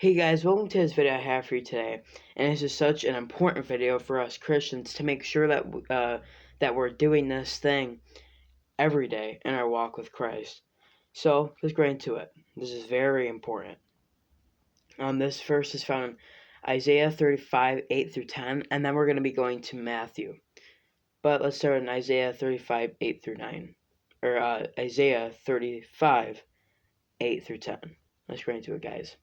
Hey guys, welcome to this video I have for you today, and this is such an important video for us Christians to make sure that we're doing this thing every day in our walk with Christ. So let's get into it. This is very important. This verse is found in Isaiah 35, 8 through 10, and then we're going to be going to Matthew. But let's start in Isaiah 35, 8 through 9, or Isaiah 35, 8 through 10. Let's get into it, guys.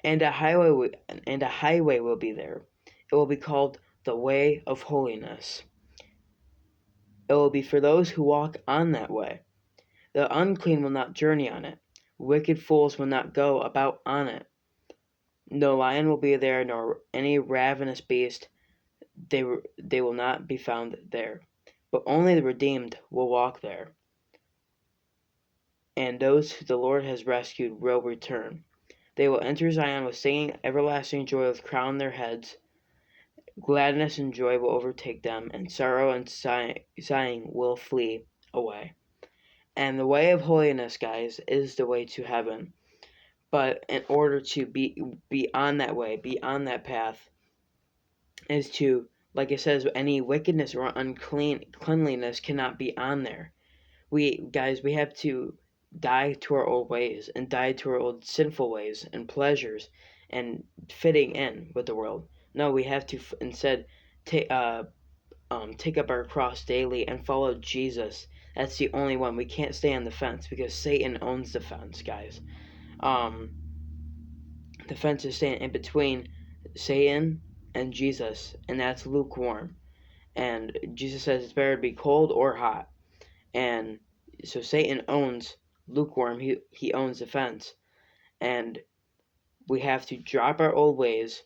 And a highway will be there. It will be called the way of holiness. It will be for those who walk on that way. The unclean will not journey on it. Wicked fools will not go about on it. No lion will be there, nor any ravenous beast. They will not be found there. But only the redeemed will walk there. And those who the Lord has rescued will return. They will enter Zion with singing, everlasting joy will crown their heads. Gladness and joy will overtake them, and sorrow and sighing will flee away. And the way of holiness, guys, is the way to heaven. But in order to be on that way, be on that path, is to, like it says, any wickedness or uncleanliness cannot be on there. We have to die to our old ways and die to our old sinful ways and pleasures and fitting in with the world. No, we have to instead take up our cross daily and follow Jesus. That's the only one. We can't stay on the fence because Satan owns the fence, guys. The fence is staying in between Satan and Jesus, and that's lukewarm. And Jesus says it's better to be cold or hot. And so Satan owns lukewarm. He owns the fence. And we have to drop our old ways.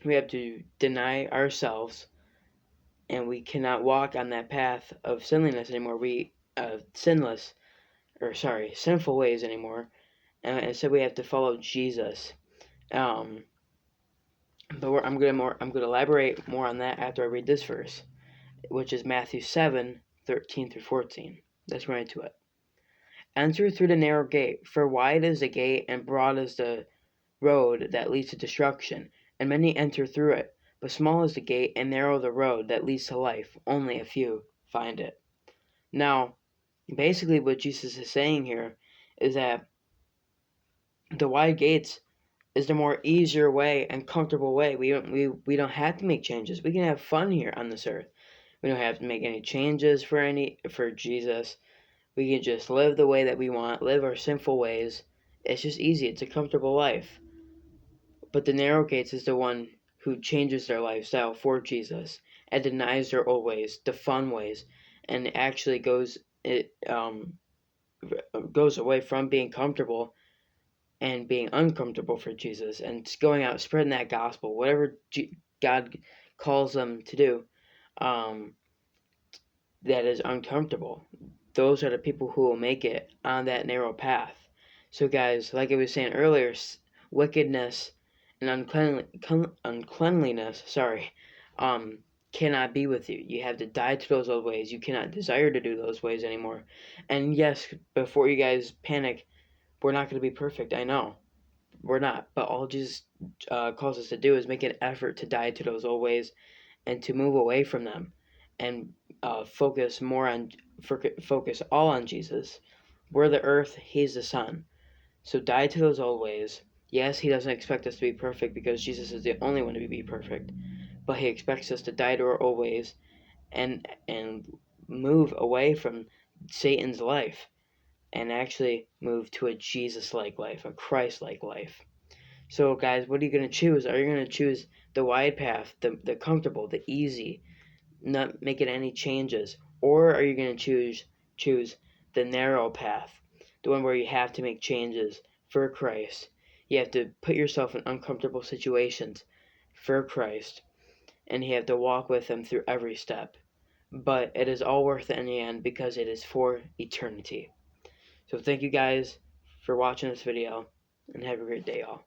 We have to deny ourselves, and we cannot walk on that path of sinfulness anymore. Sinful ways anymore. And instead, we have to follow Jesus. But I'm gonna elaborate more on that after I read this verse, which is Matthew 7:13 through 14. Let's get into it. Enter through the narrow gate, for wide is the gate and broad is the road that leads to destruction, and many enter through it. But small is the gate and narrow the road that leads to life. Only a few find it. Now, basically what Jesus is saying here is that the wide gates is the more easier way and comfortable way. We don't have to make changes. We can have fun here on this earth. We don't have to make any changes for Jesus. We can just live the way that we want, live our sinful ways. It's just easy. It's a comfortable life. But the narrow gates is the one who changes their lifestyle for Jesus and denies their old ways, the fun ways, and actually goes away from being comfortable and being uncomfortable for Jesus, and it's going out spreading that gospel, whatever God calls them to do, that is uncomfortable. Those are the people who will make it on that narrow path. So guys, like I was saying earlier, wickedness and uncleanliness, cannot be with you. You have to die to those old ways. You cannot desire to do those ways anymore. And yes, before you guys panic, we're not going to be perfect. I know. We're not. But all Jesus calls us to do is make an effort to die to those old ways and to move away from them and focus all on Jesus. We're the earth, he's the sun. So die to those old ways. Yes, he doesn't expect us to be perfect because Jesus is the only one to be perfect. But he expects us to die to our old ways and move away from Satan's life and actually move to a Jesus-like life, a Christ-like life. So guys, what are you going to choose? Are you going to choose the wide path, the comfortable, the easy, not making any changes? Or are you going to choose the narrow path, the one where you have to make changes for Christ? You have to put yourself in uncomfortable situations for Christ, and you have to walk with him through every step. But it is all worth it in the end because it is for eternity. So thank you guys for watching this video, and have a great day, all.